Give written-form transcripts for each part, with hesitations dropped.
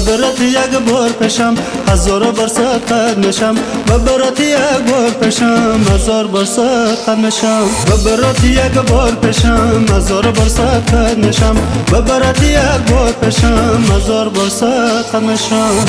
برات یک بار پشم هزار بار صد قد نشم برات یک بار پشم هزار بار صد قد نشم برات یک بار پشم هزار بار صد قد نشم برات یک بار پشم هزار بار صد قد نشم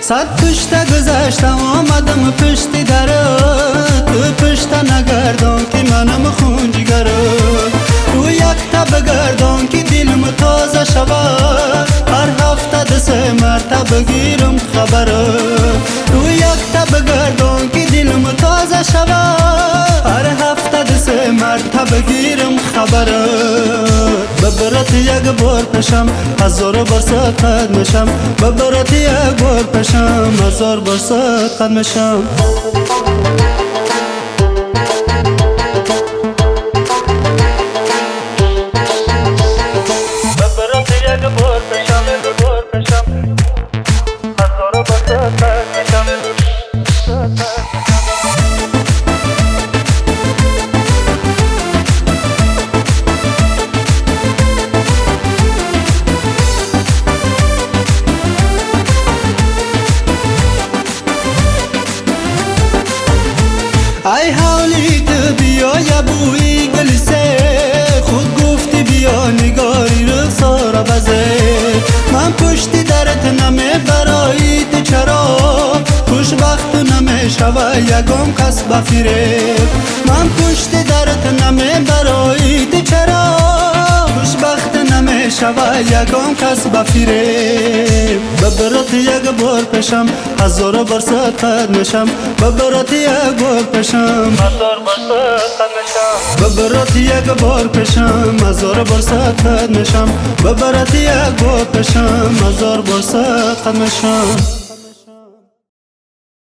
صد پشت گذشتم آمدم پشت درت تو پشت نگردان که منم خون جگرت تو یک تب گردان که دلم تازه شود هر هفته ده 3 مرتبه گیرم خبرت تو یک تب گردان که دلم تازه شود هر هفته ده 3 مرتبه گیرم خبرت برات یک بار پشم هزار بار صد قد نشم برات یک بار پشم هزار بار صد قد نشم برات یک بار پشم هزار بار صد قد نشم ای حالی تو بیا یا بوی گل سه خود گفتی بیا نگاری رو سارا بزه من پشت درت نمی برای تو چرا خوشبخت نمی شوه یگم کس بفیره من پشت درت نمی برای تو چرا خوشبخت نمی شوه یگم کس بفیره برات یک بار پشم هزار بار صد قد نشم برات یک بار پشم هزار بار صد قد نشم برات یک بار پشم هزار بار صد قد نشم برات یک بار پشم هزار بار صد قد نشم